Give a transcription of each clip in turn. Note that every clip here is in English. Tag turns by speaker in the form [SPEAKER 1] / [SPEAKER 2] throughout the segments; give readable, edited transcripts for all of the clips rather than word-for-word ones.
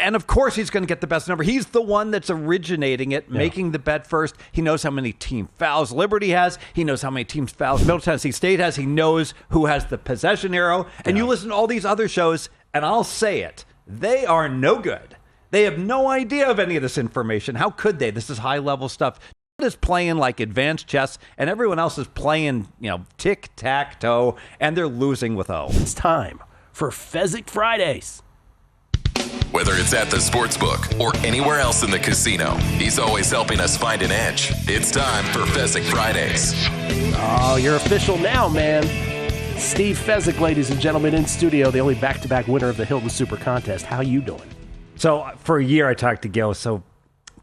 [SPEAKER 1] And of course he's going to get the best number. He's the one that's originating it, making the bet first. He knows how many team fouls Liberty has. He knows how many team fouls Middle Tennessee State has. He knows who has the possession arrow. And you listen to all these other shows, and I'll say it, they are no good. They have no idea of any of this information. How could they? This is high-level stuff. Todd is playing like advanced chess, and everyone else is playing, tic-tac-toe, and they're losing with O.
[SPEAKER 2] It's time for Fezzik Fridays.
[SPEAKER 3] Whether it's at the Sportsbook or anywhere else in the casino, he's always helping us find an edge. It's time for Fezzik Fridays.
[SPEAKER 2] Oh, you're official now, man. Steve Fezzik, ladies and gentlemen, in studio, the only back-to-back winner of the Hilton Super Contest. How you doing?
[SPEAKER 1] So for a year I talked to Gil, so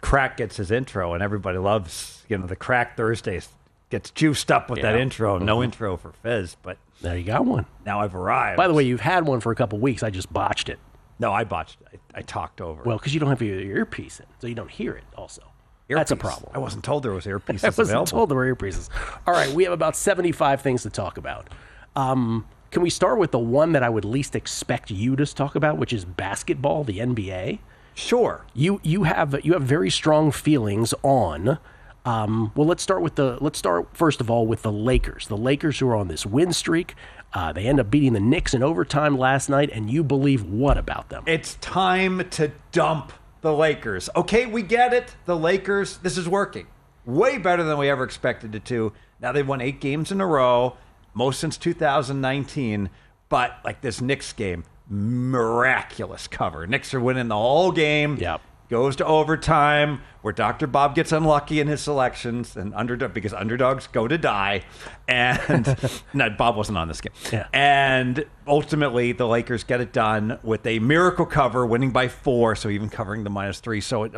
[SPEAKER 1] Crack gets his intro, and everybody loves, the Crack Thursdays gets juiced up with that intro. No intro for Fez, but
[SPEAKER 2] there you got one.
[SPEAKER 1] Now I've arrived.
[SPEAKER 2] By the way, you've had one for a couple weeks. I just botched it.
[SPEAKER 1] No, I botched it. I talked over.
[SPEAKER 2] Well, because you don't have your earpiece in, so you don't hear it also. That's a problem.
[SPEAKER 1] I wasn't told there was earpieces
[SPEAKER 2] I wasn't
[SPEAKER 1] available.
[SPEAKER 2] told there were earpieces. All right, we have about 75 things to talk about. Can we start with the one that I would least expect you to talk about, which is basketball, the NBA?
[SPEAKER 1] Sure.
[SPEAKER 2] You have very strong feelings on. Let's start first of all with the Lakers. The Lakers who are on this win streak. They end up beating the Knicks in overtime last night, and you believe what about them?
[SPEAKER 1] It's time to dump the Lakers. Okay, we get it. The Lakers, this is working. Way better than we ever expected it to. Now they've won 8 games in a row, most since 2019. But like this Knicks game, miraculous cover. Knicks are winning the whole game.
[SPEAKER 2] Yep.
[SPEAKER 1] Goes to overtime, where Dr. Bob gets unlucky in his selections, and because underdogs go to die. And no, Bob wasn't on this game.
[SPEAKER 2] Yeah.
[SPEAKER 1] And ultimately, the Lakers get it done with a miracle cover, winning by 4, so even covering the -3. So,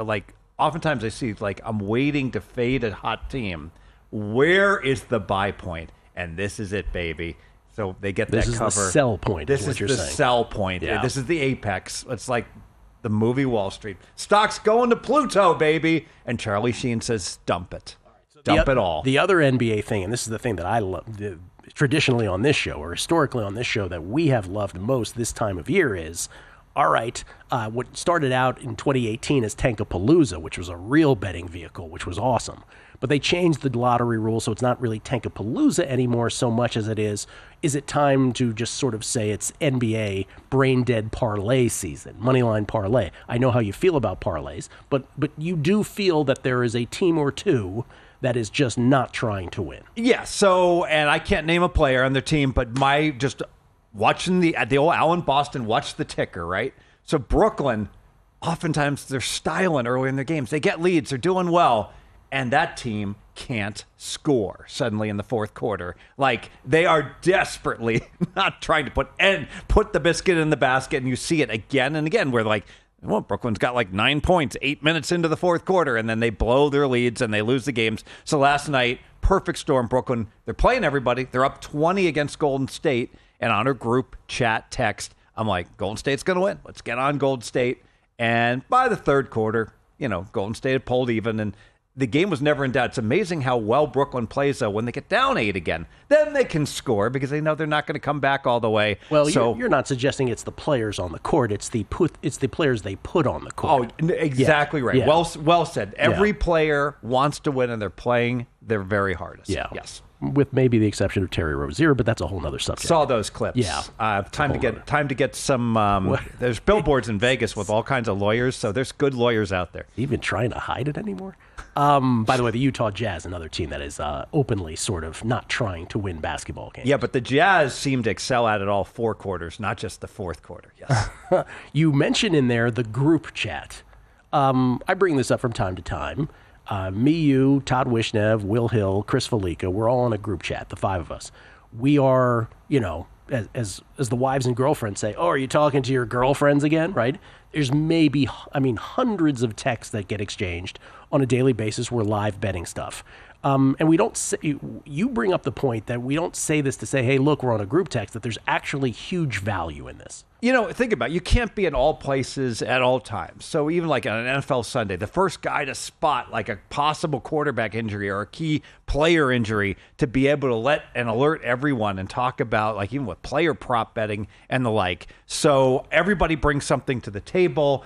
[SPEAKER 1] oftentimes I see, I'm waiting to fade a hot team. Where is the buy point? And this is it, baby. So they get that cover.
[SPEAKER 2] This is the sell point.
[SPEAKER 1] This is
[SPEAKER 2] the
[SPEAKER 1] sell point.
[SPEAKER 2] Yeah.
[SPEAKER 1] This is the apex. It's like the movie Wall Street. Stock's going to Pluto, baby. And Charlie Sheen says, dump it. Dump it all.
[SPEAKER 2] The other NBA thing, and this is the thing that I love, traditionally on this show, or historically on this show, that we have loved most this time of year is, all right, what started out in 2018 as Tankapalooza, which was a real betting vehicle, which was awesome. But they changed the lottery rules, so it's not really Tankapalooza anymore so much as it is it time to just sort of say it's NBA brain-dead parlay season, moneyline parlay? I know how you feel about parlays, but you do feel that there is a team or two that is just not trying to win.
[SPEAKER 1] Yeah, and I can't name a player on their team, but just watching the old Allen Boston, watch the ticker, right? So Brooklyn, oftentimes they're styling early in their games. They get leads, they're doing well. And that team can't score suddenly in the fourth quarter. They are desperately not trying to put the biscuit in the basket. And you see it again and again where Brooklyn's got 9 points, 8 minutes into the fourth quarter, and then they blow their leads and they lose the games. So last night, perfect storm, Brooklyn. They're playing everybody. They're up 20 against Golden State. And on our group chat text, I'm like, Golden State's going to win. Let's get on Golden State. And by the third quarter, Golden State had pulled even, and the game was never in doubt. It's amazing how well Brooklyn plays, though, when they get down 8 again. Then they can score because they know they're not going to come back all the way.
[SPEAKER 2] Well, you're not suggesting it's the players on the court. It's the players they put on the court.
[SPEAKER 1] Oh, exactly right.
[SPEAKER 2] Yeah.
[SPEAKER 1] Well said. Every player wants to win, and they're playing their very hardest.
[SPEAKER 2] Yeah.
[SPEAKER 1] Yes.
[SPEAKER 2] With maybe the exception of Terry Rozier, but that's a whole other subject.
[SPEAKER 1] Saw those clips.
[SPEAKER 2] Yeah.
[SPEAKER 1] Time to get some. There's billboards in Vegas with all kinds of lawyers, so there's good lawyers out there.
[SPEAKER 2] Even trying to hide it anymore? By the way, the Utah Jazz, another team that is openly sort of not trying to win basketball games.
[SPEAKER 1] Yeah, but the Jazz seem to excel at it all 4 quarters, not just the fourth quarter. Yes.
[SPEAKER 2] You mentioned in there the group chat. I bring this up from time to time. Me, you, Todd Wishnev, Will Hill, Chris Fallica, we're all in a group chat, the 5 of us. We are, as the wives and girlfriends say, oh, are you talking to your girlfriends again, right? There's hundreds of texts that get exchanged on a daily basis. We're live betting stuff. And we don't say, you bring up the point that we don't say this to say, hey, look, we're on a group text, that there's actually huge value in this.
[SPEAKER 1] Think about it. You can't be in all places at all times. So even on an NFL Sunday, the first guy to spot a possible quarterback injury or a key player injury to be able to alert everyone and talk about even with player prop betting and the like. So everybody brings something to the table.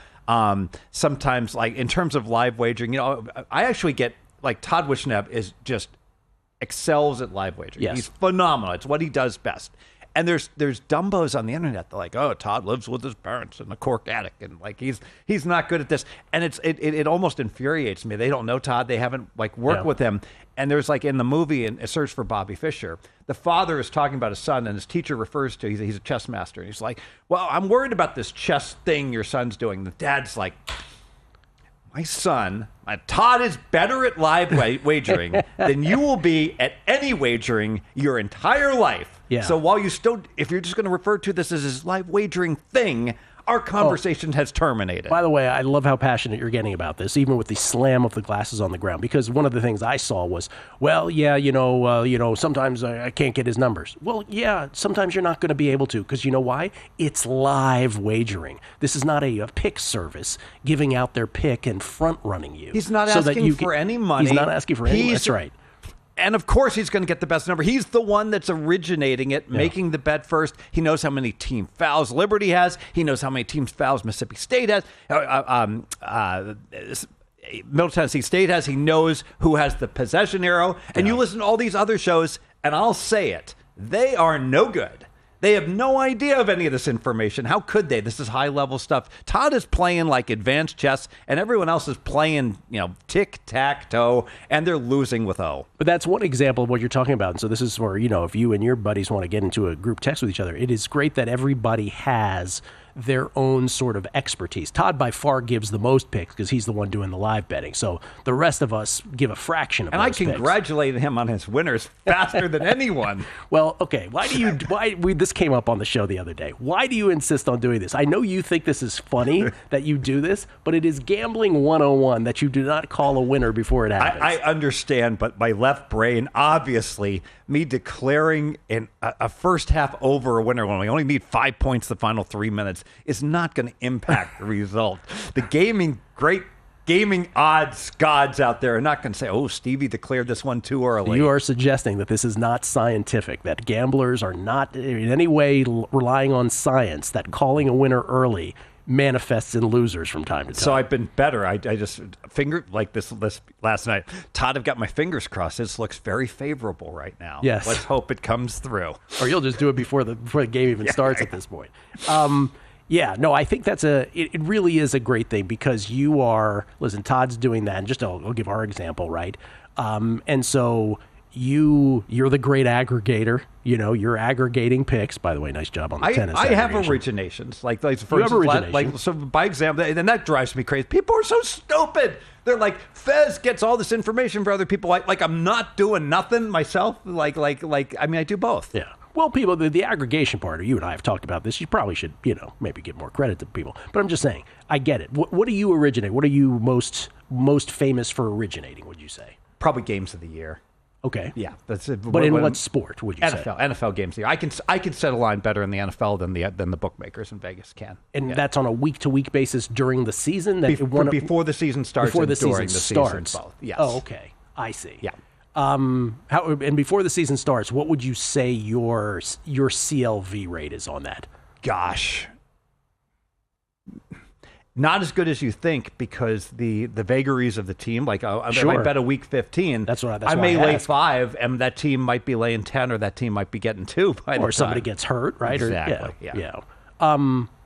[SPEAKER 1] Sometimes, like in terms of live wagering, I actually get like Todd Wishnev is just excels at live wagering.
[SPEAKER 2] Yes.
[SPEAKER 1] He's phenomenal. It's what he does best. And there's dumbos on the internet that like, oh, Todd lives with his parents in a Cork attic, and like he's not good at this. And it almost infuriates me. They don't know Todd. They haven't like worked with him. And there's like in the movie in A Search for Bobby Fischer, the father is talking about his son, and his teacher refers to he's a chess master, and he's like, well, I'm worried about this chess thing your son's doing. The dad's like, my son, Todd is better at live wagering than you will be at any wagering your entire life.
[SPEAKER 2] Yeah.
[SPEAKER 1] So while you still, if you're just going to refer to this as his live wagering thing, our conversation has terminated.
[SPEAKER 2] By the way, I love how passionate you're getting about this, even with the slam of the glasses on the ground, because one of the things I saw was, well, yeah, sometimes I can't get his numbers. Well, yeah, sometimes you're not going to be able to, because you know why? It's live wagering. This is not a pick service giving out their pick and front running you.
[SPEAKER 1] He's not asking for any money.
[SPEAKER 2] He's not asking for any money. That's right.
[SPEAKER 1] And of course, he's going to get the best number. He's the one that's originating it, making the bet first. He knows how many team fouls Liberty has. He knows how many team fouls Mississippi State has. Middle Tennessee State has. He knows who has the possession arrow. And you listen to all these other shows, and I'll say it, they are no good. They have no idea of any of this information. How could they? This is high-level stuff. Todd is playing like advanced chess, and everyone else is playing, tic-tac-toe, and they're losing with O.
[SPEAKER 2] But that's one example of what you're talking about. And so this is where, if you and your buddies want to get into a group text with each other, it is great that everybody has their own sort of expertise. Todd by far gives the most picks because he's the one doing the live betting. So the rest of us give a fraction of
[SPEAKER 1] those picks. And I congratulated him on his winners faster than anyone.
[SPEAKER 2] Well, okay. This came up on the show the other day. Why do you insist on doing this? I know you think this is funny that you do this, but it is gambling 101 that you do not call a winner before it happens.
[SPEAKER 1] I understand, but my left brain, obviously, me declaring a first half over a winner when we only need 5 points the final 3 minutes is not going to impact the result. The great gaming odds gods out there are not going to say, oh, Stevie declared this one too early.
[SPEAKER 2] You are suggesting that this is not scientific, that gamblers are not in any way relying on science, that calling a winner early manifests in losers from time to time.
[SPEAKER 1] So I've been better. I just fingered like this last night. Todd, I've got my fingers crossed. This looks very favorable right now.
[SPEAKER 2] Yes.
[SPEAKER 1] Let's hope it comes through.
[SPEAKER 2] Or you'll just do it before the game even starts at this point. I think it really is a great thing because Todd's doing that, and I'll give our example, right? And so you're the great aggregator. You're aggregating picks. By the way, nice job on the tennis.
[SPEAKER 1] I have originations. Like for instance, so by example, and that drives me crazy. People are so stupid. They're like, Fez gets all this information for other people. Like I'm not doing nothing myself. I do both.
[SPEAKER 2] Yeah. Well, people, the aggregation part, you and I have talked about this. You probably should, maybe give more credit to people. But I'm just saying, I get it. What do you originate? What are you most famous for originating, would you say?
[SPEAKER 1] Probably games of the year.
[SPEAKER 2] Okay.
[SPEAKER 1] Yeah. That's it.
[SPEAKER 2] But in what sport would you say?
[SPEAKER 1] NFL games of the year. I can set a line better in the NFL than the bookmakers in Vegas can.
[SPEAKER 2] And that's on a week-to-week basis during the season?
[SPEAKER 1] Before the season starts
[SPEAKER 2] before
[SPEAKER 1] and during the season both. Yes.
[SPEAKER 2] Oh, okay. I see.
[SPEAKER 1] Yeah.
[SPEAKER 2] And before the season starts, what would you say your CLV rate is on that?
[SPEAKER 1] Gosh, not as good as you think because the vagaries of the team. Like if I bet a week 15, I may lay 5, and that team might be laying 10, or that team might be getting 2 by the time.
[SPEAKER 2] Or somebody gets hurt, right?
[SPEAKER 1] Exactly.
[SPEAKER 2] Yeah.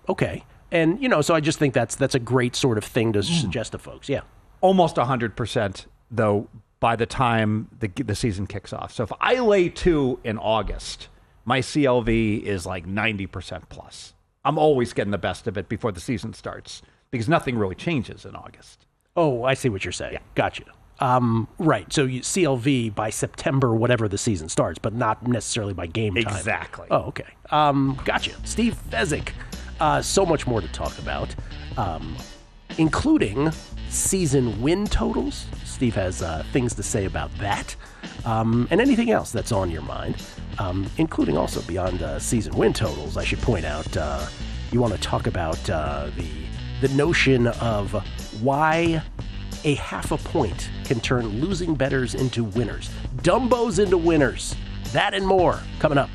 [SPEAKER 2] Okay. And so I just think that's a great sort of thing to suggest to folks. Yeah.
[SPEAKER 1] Almost 100% though. By the time the season kicks off. So if I lay 2 in August, my CLV is like 90% plus. I'm always getting the best of it before the season starts because nothing really changes in August.
[SPEAKER 2] Oh, I see what you're saying. Yeah. Gotcha. Right. So you CLV by September, whatever the season starts, but not necessarily by game time.
[SPEAKER 1] Exactly.
[SPEAKER 2] Oh, okay. Gotcha. Steve Fezzik. So much more to talk about, including season win totals. Steve has things to say about that, and anything else that's on your mind, including also beyond season win totals. I should point out you want to talk about the notion of why a half a point can turn losing bettors into winners, dumbos into winners. That and more coming up.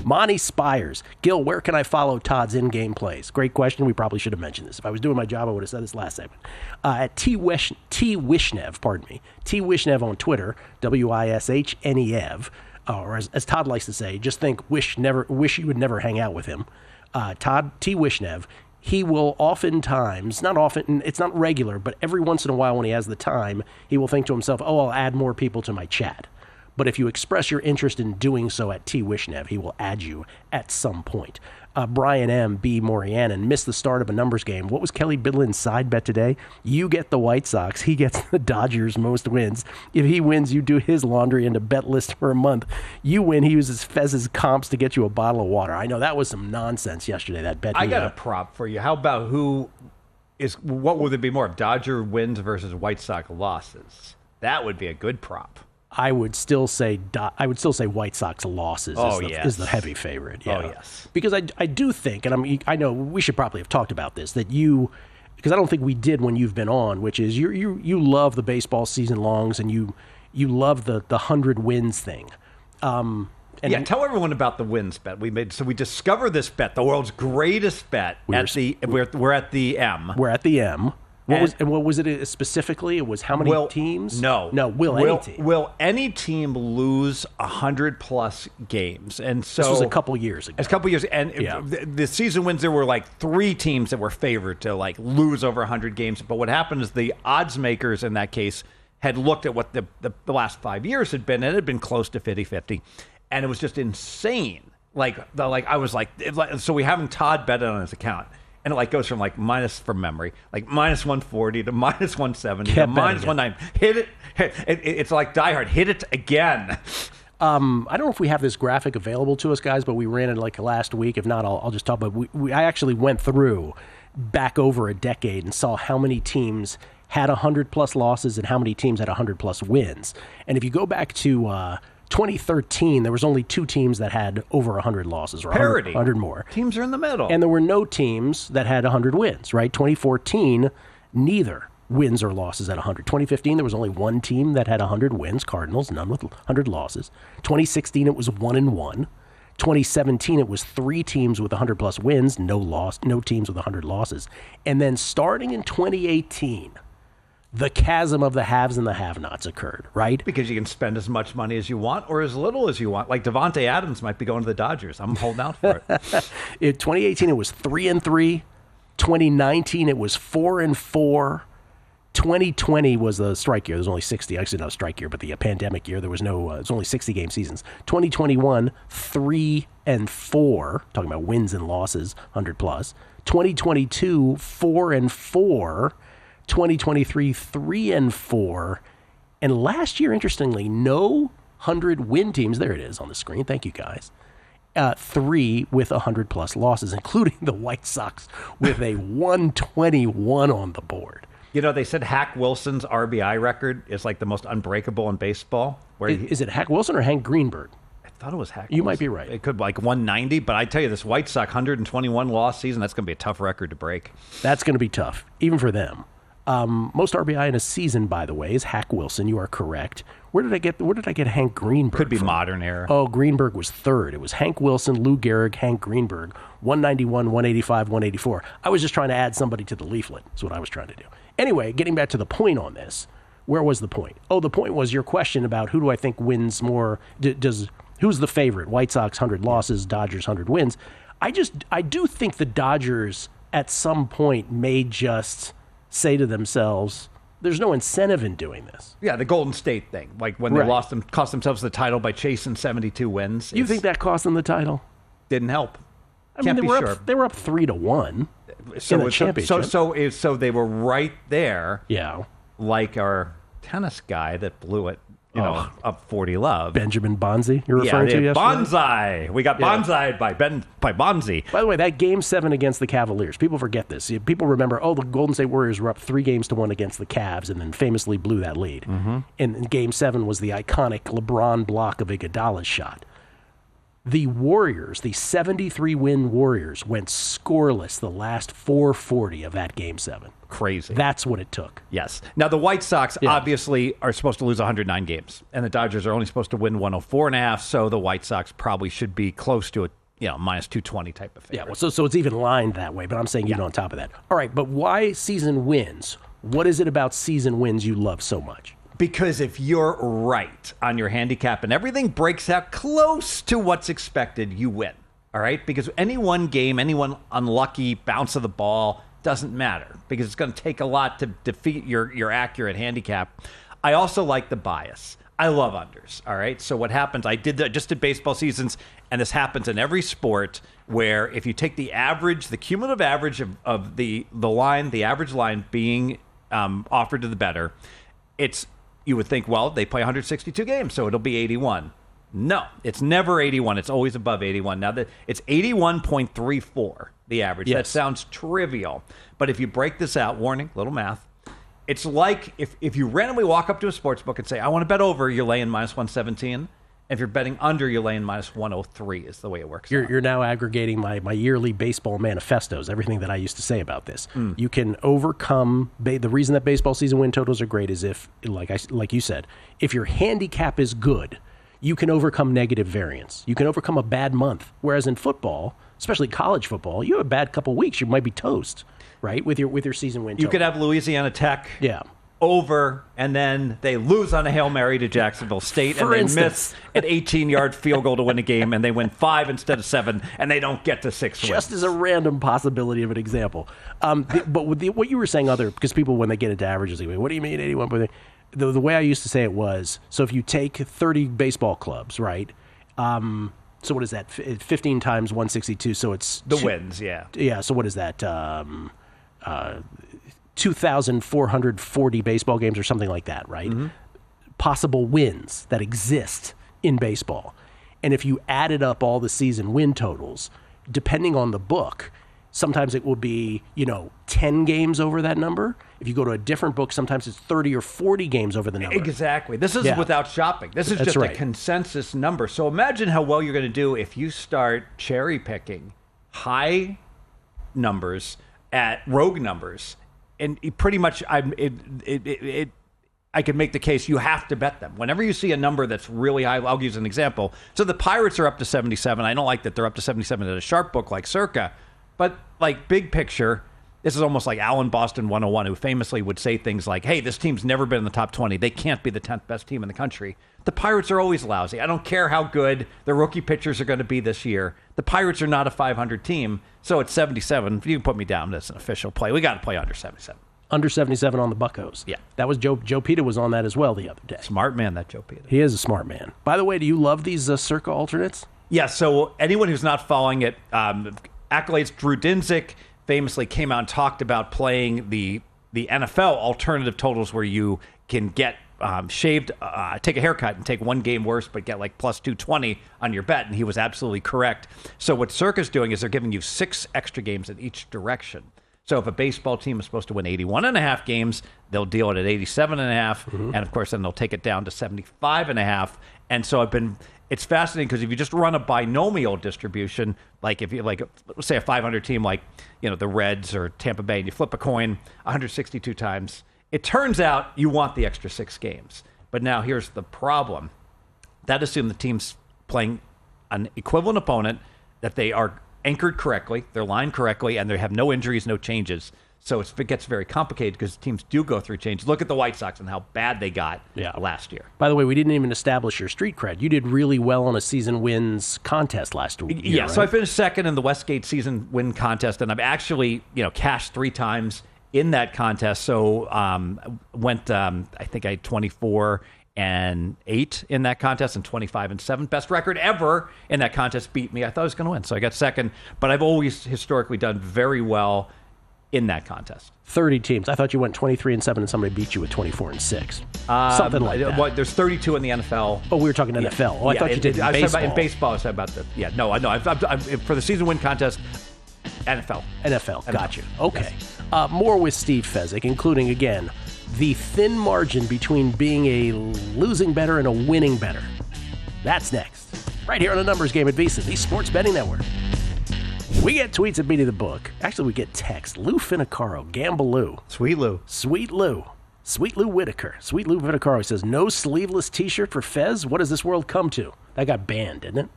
[SPEAKER 2] Monty Spires. Gil, where can I follow Todd's in-game plays? Great question. We probably should have mentioned this. If I was doing my job, I would have said this last segment. At T. Wishnev, pardon me. T. Wishnev on Twitter, Wishnev, or as Todd likes to say, just think wish you would never hang out with him. Todd T. Wishnev. He will oftentimes, not often, it's not regular, but every once in a while when he has the time, he will think to himself, oh, I'll add more people to my chat. But if you express your interest in doing so at T. Wishnev, he will add you at some point. Brian M. B. Morianen missed the start of a numbers game. What was Kelly Bidlin's side bet today? You get the White Sox. He gets the Dodgers most wins. If he wins, you do his laundry into bet list for a month. You win. He uses Fez's comps to get you a bottle of water. I know that was some nonsense yesterday, that bet.
[SPEAKER 1] I got a prop for you. How about what would it be more of, Dodger wins versus White Sox losses? That would be a good prop.
[SPEAKER 2] I would still say White Sox losses is the heavy favorite. Yeah.
[SPEAKER 1] Oh, yes.
[SPEAKER 2] Because I do think, and I know we should probably have talked about this, that because I don't think we did when you've been on, which is you love the baseball season longs and you love the 100 wins thing.
[SPEAKER 1] Tell everyone about the wins bet we made. So we discovered this bet, the world's greatest bet. We're at the M.
[SPEAKER 2] We're at the M. What was it specifically? It was how many teams?
[SPEAKER 1] Will any team lose 100+ games? And so
[SPEAKER 2] this was a couple years ago.
[SPEAKER 1] It's a couple years, and the season wins. There were like 3 teams that were favored to like lose over 100 games. But what happened is the odds makers in that case had looked at what the last 5 years had been, and it had been close to 50-50, and it was just insane. So we having Todd bet it on his account. And it goes from minus from memory, minus 140 to minus 170 to minus 190. Hit it. It's like Die Hard. Hit it again.
[SPEAKER 2] I don't know if we have this graphic available to us, guys, but we ran it last week. If not, I'll just talk. But I actually went through back over a decade and saw how many teams had 100+ losses and how many teams had 100+ wins. And if you go back to 2013, there was only 2 teams that had over 100 losses or 100 more.
[SPEAKER 1] Teams are in the middle.
[SPEAKER 2] And there were no teams that had 100 wins, right? 2014, neither wins or losses at 100. 2015, there was only 1 team that had 100 wins, Cardinals, none with 100 losses. 2016, it was 1-1. 2017, it was 3 teams with 100+ wins, no teams with 100 losses. And then starting in 2018, the chasm of the haves and the have-nots occurred, right?
[SPEAKER 1] Because you can spend as much money as you want or as little as you want. Like Devontae Adams might be going to the Dodgers. I'm holding out for it.
[SPEAKER 2] In 2018, it was 3-3. 2019, it was 4-4. 2020 was the strike year. There was only 60. Actually, not a strike year, but the pandemic year. There was no. It was only 60-game seasons. 2021, 3-4. Talking about wins and losses, 100+. 2022, 4-4. 2023, 3-4. And last year, interestingly, no 100-win teams. There it is on the screen. Thank you, guys. 3 with 100+ losses, including the White Sox with a 121 on the board.
[SPEAKER 1] You know, they said Hack Wilson's RBI record is like the most unbreakable in baseball.
[SPEAKER 2] Is it Hack Wilson or Hank Greenberg?
[SPEAKER 1] I thought it was Hack
[SPEAKER 2] You
[SPEAKER 1] Wilson.
[SPEAKER 2] might be right.
[SPEAKER 1] It could be 190, but I tell you, this White Sox 121 loss season, that's going to be a tough record to break.
[SPEAKER 2] That's going to be tough, even for them. Most RBI in a season, by the way, is Hack Wilson. You are correct. Where did I get Hank Greenberg?
[SPEAKER 1] Could be
[SPEAKER 2] from?
[SPEAKER 1] modern era.
[SPEAKER 2] Oh, Greenberg was 3rd. It was Hank Wilson, Lou Gehrig, Hank Greenberg, 191, 185, 184. I was just trying to add somebody to the leaflet. That's what I was trying to do. Anyway, getting back to the point on this, where was the point? Oh, the point was your question about who do I think wins more? Who's the favorite? White Sox 100 losses, Dodgers 100 wins. I do think the Dodgers at some point may just say to themselves, there's no incentive in doing this.
[SPEAKER 1] Yeah, the Golden State thing. Like when they cost themselves the title by chasing 72 wins.
[SPEAKER 2] You think that cost them the title?
[SPEAKER 1] Didn't help.
[SPEAKER 2] They were up 3-1 in the championship.
[SPEAKER 1] So they were right there.
[SPEAKER 2] Yeah.
[SPEAKER 1] Like our tennis guy that blew it, up 40 love.
[SPEAKER 2] Benjamin Bonzi, you're referring to yesterday?
[SPEAKER 1] Bonsai. We got bonsai'd by Bonzi.
[SPEAKER 2] By the way, that Game 7 against the Cavaliers, people forget this. People remember, the Golden State Warriors were up 3-1 against the Cavs and then famously blew that lead. Mm-hmm. And Game 7 was the iconic LeBron block of Iguodala's shot. The Warriors, the 73-win Warriors, went scoreless the last 440 of that Game 7.
[SPEAKER 1] Crazy.
[SPEAKER 2] That's what it took.
[SPEAKER 1] Yes. Now, the White Sox obviously are supposed to lose 109 games, and the Dodgers are only supposed to win 104.5, so the White Sox probably should be close to a minus 220 type of favorite.
[SPEAKER 2] Yeah, well, so it's even lined that way, but I'm saying even on top of that. All right, but why season wins? What is it about season wins you love so much?
[SPEAKER 1] Because if you're right on your handicap and everything breaks out close to what's expected, you win. All right? Because any one game, any one unlucky bounce of the ball doesn't matter because it's going to take a lot to defeat your accurate handicap. I also like the bias. I love unders. All right? So what happens, I did that just at baseball seasons, and this happens in every sport where if you take the average, the cumulative average of the line, the average line being offered to the bettor, you would think, well, they play 162 games, so it'll be 81. No, it's never 81. It's always above 81. Now, it's 81.34, the average.
[SPEAKER 2] Yes.
[SPEAKER 1] That sounds trivial. But if you break this out, warning, little math, it's like if you randomly walk up to a sportsbook and say, I want to bet over, you're laying minus 117. If you're betting under, you're laying minus 103 is the way it works.
[SPEAKER 2] You're now aggregating my yearly baseball manifestos, everything that I used to say about this. You can overcome, the reason that baseball season win totals are great is if, like you said, if your handicap is good, you can overcome negative variance. You can overcome a bad month. Whereas in football, especially college football, you have a bad couple weeks, you might be toast, right, with your season win total.
[SPEAKER 1] You could have Louisiana Tech.
[SPEAKER 2] Yeah.
[SPEAKER 1] Over, and then they lose on a Hail Mary to Jacksonville State, and they miss an 18-yard field goal to win a game, and they win 5 instead of 7, and they don't get to 6 wins.
[SPEAKER 2] Just as a random possibility of an example. But with what you were saying, because people, when they get into averages, they go, what do you mean 81? The way I used to say it was, so if you take 30 baseball clubs, right? So what is that? 15 times 162, so it's...
[SPEAKER 1] The wins, yeah.
[SPEAKER 2] Yeah, so what is that? 2,440 baseball games or something like that, right? Mm-hmm. Possible wins that exist in baseball. And if you added up all the season win totals, depending on the book, sometimes it will be, 10 games over that number. If you go to a different book, sometimes it's 30 or 40 games over the number.
[SPEAKER 1] Exactly. This is without shopping. This is just a consensus number. So imagine how well you're going to do if you start cherry picking high numbers at rogue numbers. And pretty much, I could make the case you have to bet them. Whenever you see a number that's really high, I'll use an example. So the Pirates are up to 77. I don't like that they're up to 77 at a sharp book like Circa. But like big picture, this is almost like Allen Boston 101, who famously would say things like, hey, this team's never been in the top 20. They can't be the 10th best team in the country. The Pirates are always lousy. I don't care how good the rookie pitchers are going to be this year. The Pirates are not a 500 team. So at 77, you can put me down as an official play. We got to play under 77.
[SPEAKER 2] Under 77 on the Buccos.
[SPEAKER 1] Yeah.
[SPEAKER 2] That was Joe Pita was on that as well the other day.
[SPEAKER 1] Smart man, that Joe Pita.
[SPEAKER 2] He is a smart man. By the way, do you love these Circa alternates?
[SPEAKER 1] Yeah, so anyone who's not following it, accolades, Drew Dinsick famously came out and talked about playing the NFL alternative totals where you can get shaved, take a haircut and take one game worse, but get like plus 220 on your bet. And he was absolutely correct. So what Circa's doing is they're giving you 6 extra games in each direction. So if a baseball team is supposed to win 81.5 games, they'll deal it at 87.5. Mm-hmm. And of course, then they'll take it down to 75.5. And so it's fascinating because if you just run a binomial distribution, like if you let's say a 500 team like, the Reds or Tampa Bay, and you flip a coin 162 times, it turns out you want the extra 6 games. But now here's the problem. That assumes the team's playing an equivalent opponent, that they are anchored correctly, they're lined correctly, and they have no injuries, no changes. So it gets very complicated because teams do go through changes. Look at the White Sox and how bad they got last year.
[SPEAKER 2] By the way, we didn't even establish your street cred. You did really well on a season wins contest last week.
[SPEAKER 1] Yeah,
[SPEAKER 2] right?
[SPEAKER 1] So I finished second in the Westgate season win contest, and I've actually cashed 3 times in that contest. So went, I think I had 24 and 8 in that contest and 25 and 7. Best record ever in that contest. Beat me. I thought I was going to win, so I got second. But I've always historically done very well in that contest.
[SPEAKER 2] 30 teams. I thought you went 23 and 7 and somebody beat you with 24 and 6. Something like that.
[SPEAKER 1] Well, there's 32 in the NFL.
[SPEAKER 2] Oh, we were talking NFL. Oh, I thought you did in baseball.
[SPEAKER 1] In baseball, I said about the... Yeah, no, I know. I'm for the season win contest, NFL.
[SPEAKER 2] Got you. Okay. Yes. More with Steve Fezzik, including, again, the thin margin between being a losing bettor and a winning bettor. That's next. right here on the Numbers Game at VSiN, the Sports Betting Network. We get tweets at Beating the Book. Actually, we get text. Lou Finicaro, Gamble Lou.
[SPEAKER 1] Sweet Lou.
[SPEAKER 2] Sweet Lou. Sweet Lou Whitaker. Sweet Lou Finicaro says, no sleeveless t-shirt for Fez? What does this world come to? That got banned, didn't it?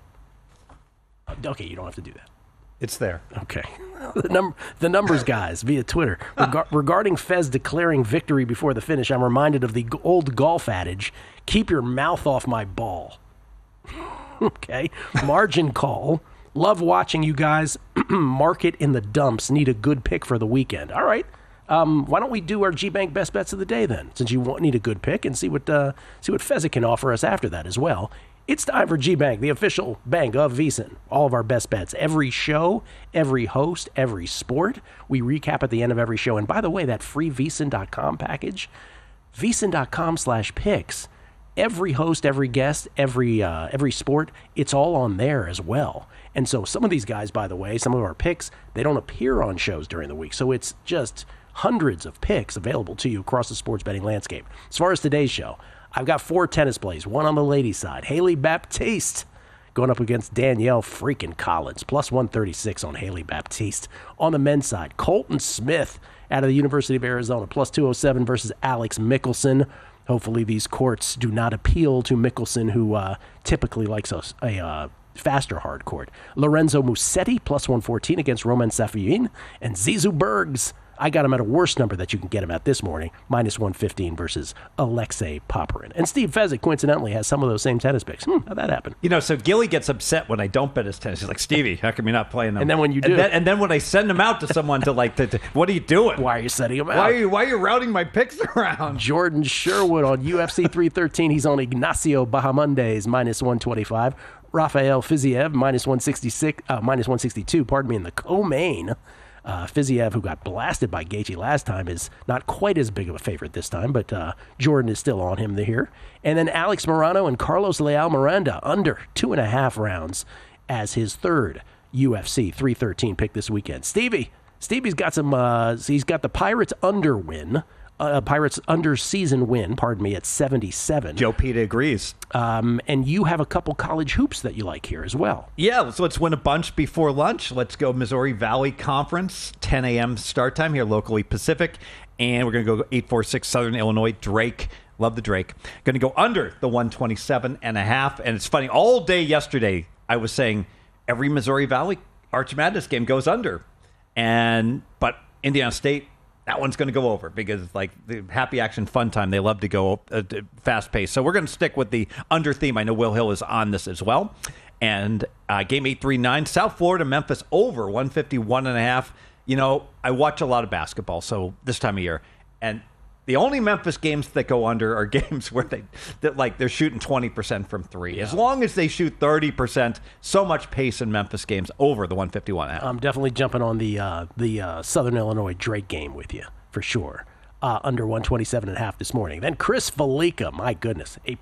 [SPEAKER 2] Okay, you don't have to do that.
[SPEAKER 1] It's there.
[SPEAKER 2] Okay. The numbers guys via Twitter. Regarding Fez declaring victory before the finish, I'm reminded of the old golf adage, keep your mouth off my ball. Okay. Margin call. Love watching you guys. Market in the dumps. Need a good pick for the weekend. All right. Why don't we do our G-Bank best bets of the day then, since you need a good pick, and see what Fezzik can offer us after that as well. It's time for G-Bank, the official bank of VSiN. All of our best bets. Every show, every host, every sport. We recap at the end of every show. And by the way, that free VSiN.com package, VSiN.com/picks. Every host, every guest, every sport, it's all on there as well. And so some of these guys, by the way, some of our picks, they don't appear on shows during the week. So it's just hundreds of picks available to you across the sports betting landscape. As far as today's show, I've got 4 tennis plays, one on the ladies' side. Haley Baptiste going up against Danielle freaking Collins, plus 136 on Haley Baptiste. On the men's side, Colton Smith out of the University of Arizona, plus 207 versus Alex Mickelson. Hopefully these courts do not appeal to Mickelson, who typically likes a faster hard court. Lorenzo Musetti, plus 114 against Roman Safin. And Zizou Bergs, I got him at a worse number that you can get him at this morning, minus 115 versus Alexei Popyrin. And Steve Fezzik, coincidentally, has some of those same tennis picks. How'd that happen?
[SPEAKER 1] So Gilly gets upset when I don't bet his tennis. He's like, Stevie, how come you're not playing them?
[SPEAKER 2] And then when you do.
[SPEAKER 1] And then when I send him out to someone to what are you doing?
[SPEAKER 2] Why are you sending him out?
[SPEAKER 1] Why are you routing my picks around?
[SPEAKER 2] Jordan Sherwood on UFC 313. He's on Ignacio Bahamondes, minus 125. Rafael Fiziev, minus 162, in the co-main. Fiziev, who got blasted by Gaethje last time, is not quite as big of a favorite this time, but Jordan is still on him here. And then Alex Morano and Carlos Leal Miranda under 2.5 rounds as his third UFC 313 pick this weekend. Stevie's got he's got the Pirates under win. Pirates under season win, at 77.
[SPEAKER 1] Joe Pita agrees.
[SPEAKER 2] And you have a couple college hoops that you like here as well.
[SPEAKER 1] Yeah, so let's win a bunch before lunch. Let's go Missouri Valley Conference, 10 a.m. start time here locally Pacific. And we're going to go 846 Southern Illinois Drake. Love the Drake. Going to go under the 127.5. And it's funny, all day yesterday I was saying every Missouri Valley Arch Madness game goes under. But Indiana State, that one's going to go over because, like, the happy action fun time, they love to go fast paced. So we're going to stick with the under theme. I know Will Hill is on this as well. And game 839, South Florida, Memphis over 151.5. I watch a lot of basketball, so this time of year. And the only Memphis games that go under are games where they're shooting 20% from three. Yeah. As long as they shoot 30%, so much pace in Memphis games over the 151.5.
[SPEAKER 2] I'm definitely jumping on the Southern Illinois Drake game with you for sure. Under 127.5 this morning. Then Chris Fallica, my goodness, a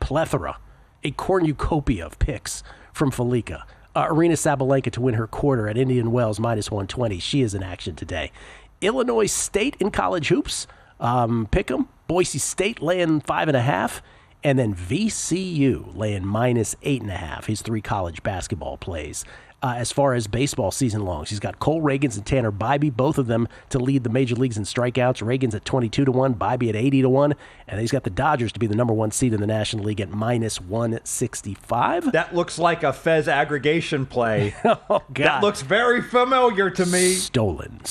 [SPEAKER 2] cornucopia of picks from Fallica. Arena Sabalenka to win her quarter at Indian Wells minus 120. She is in action today. Illinois State in college hoops. Pick 'em. Boise State laying 5.5, and then VCU laying minus 8.5. His 3 college basketball plays. As far as baseball season longs, he's got Cole Reagans and Tanner Bybee, both of them to lead the major leagues in strikeouts. Reagans at 22-1, Bybee at 80-1, and he's got the Dodgers to be the number 1 seed in the National League at minus 165.
[SPEAKER 1] That looks like a Fez aggregation play.
[SPEAKER 2] Oh, God.
[SPEAKER 1] That looks very familiar to me.
[SPEAKER 2] Stolen.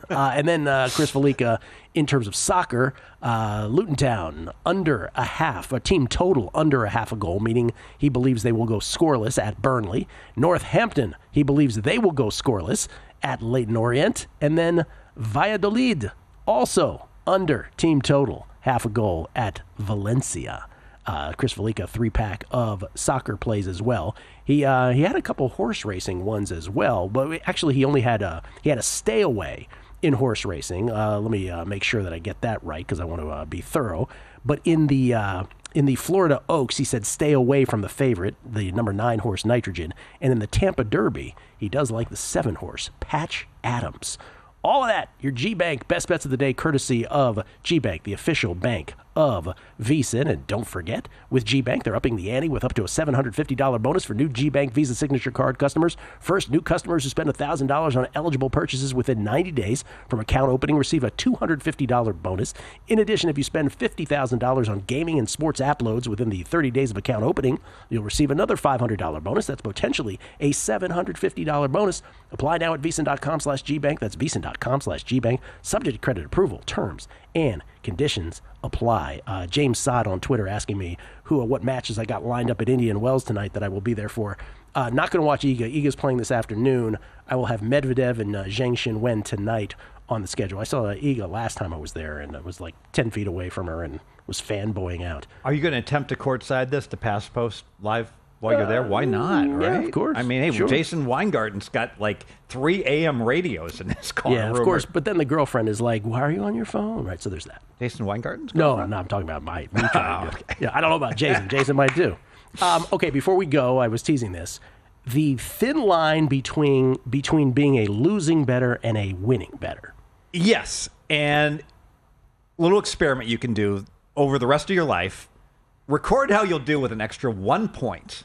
[SPEAKER 2] And then Chris Fallica, in terms of soccer, Luton Town under a half, a team total under a half a goal, meaning he believes they will go scoreless at Burnley. Northampton, he believes they will go scoreless at Leyton Orient. And then Valladolid, also under team total, half a goal at Valencia. Chris Fallica, 3-pack of soccer plays as well. He had a couple horse racing ones as well, but actually he had a stay away in horse racing. Let me make sure that I get that right because I want to be thorough. But in the Florida Oaks, he said stay away from the favorite, the number 9 horse Nitrogen. And in the Tampa Derby, he does like the 7 horse Patch Adams. All of that, your G-Bank Best Bets of the Day, courtesy of G-Bank, the official bank of VSiN. And don't forget, with G-Bank, they're upping the ante with up to a $750 bonus for new G-Bank Visa Signature Card customers. First, new customers who spend $1,000 on eligible purchases within 90 days from account opening receive a $250 bonus. In addition, if you spend $50,000 on gaming and sports app loads within the 30 days of account opening, you'll receive another $500 bonus. That's potentially a $750 bonus. Apply now at VSiN.com/GBank. That's VSiN.com/GBank. Subject to credit approval. Terms and conditions apply. James Sod on Twitter asking me what matches I got lined up at Indian Wells tonight that I will be there for. Not going to watch Iga. Iga's playing this afternoon. I will have Medvedev and Zheng Xinwen tonight on the schedule. I saw Iga last time I was there, and I was like 10 feet away from her and was fanboying out.
[SPEAKER 1] Are you going to attempt to courtside this, to pass post live while you're there? Why not, right?
[SPEAKER 2] Yeah, of course.
[SPEAKER 1] I mean, hey,
[SPEAKER 2] sure.
[SPEAKER 1] Jason Weingarten's got like 3 a.m. radios in his car.
[SPEAKER 2] Yeah, of course. But then the girlfriend is like, why are you on your phone? Right, so there's that.
[SPEAKER 1] Jason Weingarten's
[SPEAKER 2] No,
[SPEAKER 1] girlfriend?
[SPEAKER 2] I'm talking about me trying to do it. Yeah, I don't know about Jason. Jason might do. Okay, before we go, I was teasing this. The thin line between being a losing bettor and a winning bettor.
[SPEAKER 1] Yes, and a little experiment you can do over the rest of your life. Record how you'll do with an extra 1 point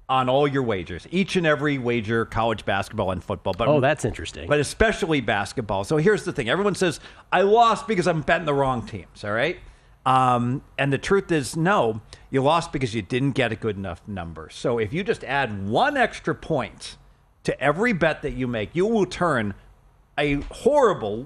[SPEAKER 1] on all your wagers, each and every wager, college basketball and football. But
[SPEAKER 2] that's interesting.
[SPEAKER 1] But especially basketball. So here's the thing. Everyone says, I lost because I'm betting the wrong teams, all right? And the truth is, no, you lost because you didn't get a good enough number. So if you just add 1 extra point to every bet that you make, you will turn a horrible,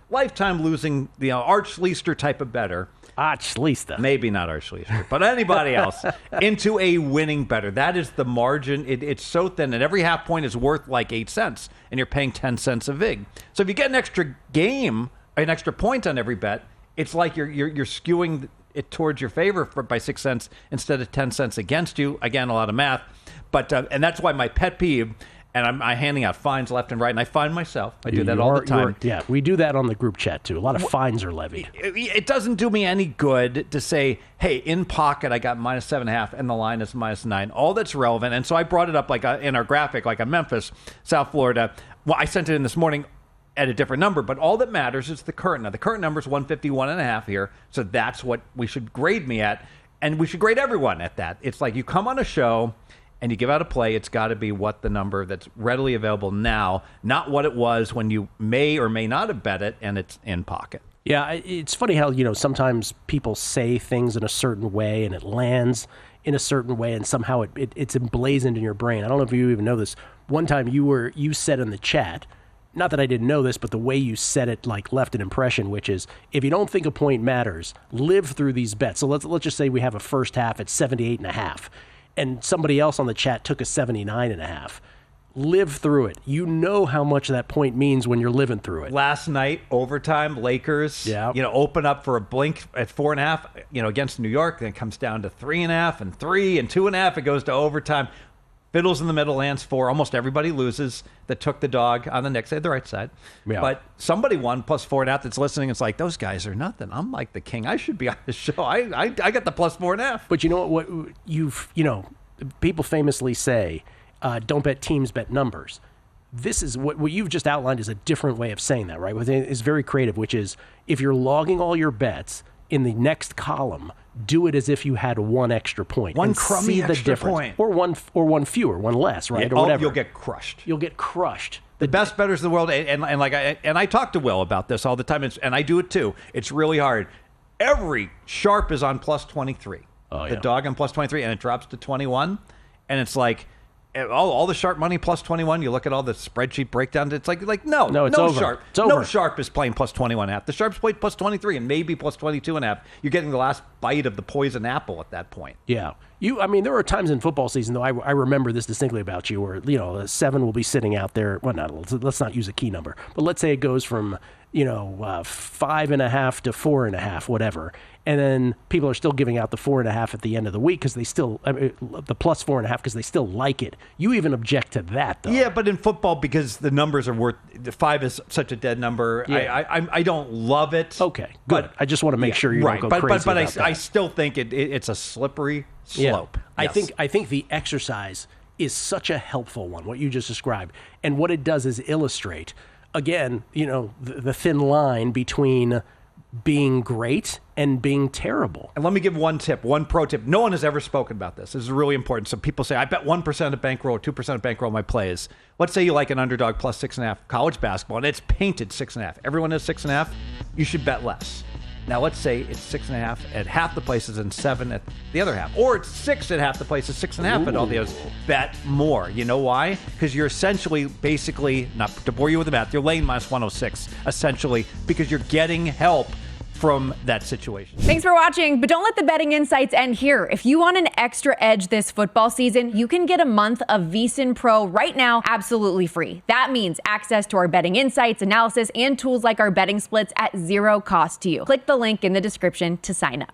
[SPEAKER 1] lifetime losing, Arch Leister type of bettor.
[SPEAKER 2] Arch Leister.
[SPEAKER 1] Maybe not Arch Leister, but anybody else, into a winning bettor. That is the margin. It's so thin, and every half point is worth like 8 cents, and you're paying 10 cents a vig. So if you get an extra point on every bet, it's like you're skewing it towards your favor by 6 cents instead of 10 cents against you. Again, a lot of math, but and that's why my pet peeve. And I'm handing out fines left and right, and I fine myself. I do that all the time.
[SPEAKER 2] Yeah, we do that on the group chat, too. A lot of fines are levied.
[SPEAKER 1] It doesn't do me any good to say, hey, in pocket, I got -7.5, and the line is -9. All that's relevant, and so I brought it up like in our graphic, like on Memphis, South Florida. Well, I sent it in this morning at a different number, but all that matters is the current. Now, the current number is 151.5 here, so that's what we should grade me at, and we should grade everyone at that. It's like you come on a show and you give out a play, it's got to be what the number that's readily available now, not what it was when you may or may not have bet it and it's in pocket.
[SPEAKER 2] Yeah, it's funny how, sometimes people say things in a certain way and it lands in a certain way and somehow it's emblazoned in your brain. I don't know if you even know this. One time you said in the chat, not that I didn't know this, but the way you said it left an impression, which is, if you don't think a point matters, live through these bets. So let's just say we have a first half at 78.5. And somebody else on the chat took a 79.5. Live through it. You know how much that point means when you're living through it.
[SPEAKER 1] Last night, overtime, Lakers, open up for a blink at 4.5, against New York. Then it comes down to 3.5 and 3 and 2.5. It goes to overtime. Fiddles in the middle, lands 4. Almost everybody loses that took the dog on the next side, the right side. Yeah. But somebody won plus 4.5 that's listening. It's like, those guys are nothing. I'm like the king. I should be on the show. I got the plus 4.5.
[SPEAKER 2] But you know what people famously say, don't bet teams, bet numbers. This is what you've just outlined is a different way of saying that, right? It's very creative, which is if you're logging all your bets in the next column, do it as if you had 1 extra point.
[SPEAKER 1] One crummy extra point.
[SPEAKER 2] Or one fewer, one less, right?
[SPEAKER 1] Yeah,
[SPEAKER 2] or whatever.
[SPEAKER 1] You'll get crushed.
[SPEAKER 2] You'll get crushed.
[SPEAKER 1] The best bettors in the world, and I talk to Will about this all the time, and I do it too. It's really hard. Every sharp is on plus 23.
[SPEAKER 2] Oh, yeah.
[SPEAKER 1] The dog on plus 23, and it drops to 21, and it's like all the sharp money plus 21. You look at all the spreadsheet breakdowns. It's like no,
[SPEAKER 2] it's over.
[SPEAKER 1] Sharp.
[SPEAKER 2] It's over.
[SPEAKER 1] No sharp is playing plus 21.5. The sharp's played plus 23 and maybe plus 22.5. You're getting the last bite of the poison apple at that point.
[SPEAKER 2] Yeah. There are times in football season, though, I remember this distinctly about you, where, 7 will be sitting out there. Well, let's not use a key number, but let's say it goes from, 5.5 to 4.5, whatever. And then people are still giving out the 4.5 at the end of the week because they still, the plus 4.5 because they still like it. You even object to that, though.
[SPEAKER 1] Yeah, but in football, because the numbers are worth, 5 is such a dead number, yeah. I don't love it.
[SPEAKER 2] Okay, good. But I just want to make sure you don't go crazy about that.
[SPEAKER 1] I still think it's a slippery slope.
[SPEAKER 2] Yeah.
[SPEAKER 1] Yes.
[SPEAKER 2] I think the exercise is such a helpful one, what you just described. And what it does is illustrate again, the thin line between being great and being terrible.
[SPEAKER 1] And let me give one pro tip. No one has ever spoken about this. This is really important. So people say, I bet 1% of bankroll, 2% of bankroll my plays. Let's say you like an underdog plus 6.5 college basketball, and it's painted 6.5. Everyone has 6.5. You should bet less. Now, let's say it's 6.5 at half the places and 7 at the other half. Or it's 6 at half the places, 6.5 at all the others. Bet more. You know why? Because you're essentially, basically, not to bore you with the math, you're laying minus 106, essentially, because you're getting help from that situation.
[SPEAKER 4] Thanks for watching, but don't let the betting insights end here. If you want an extra edge this football season, you can get a month of VSiN Pro right now absolutely free. That means access to our betting insights, analysis, and tools like our betting splits at zero cost to you. Click the link in the description to sign up.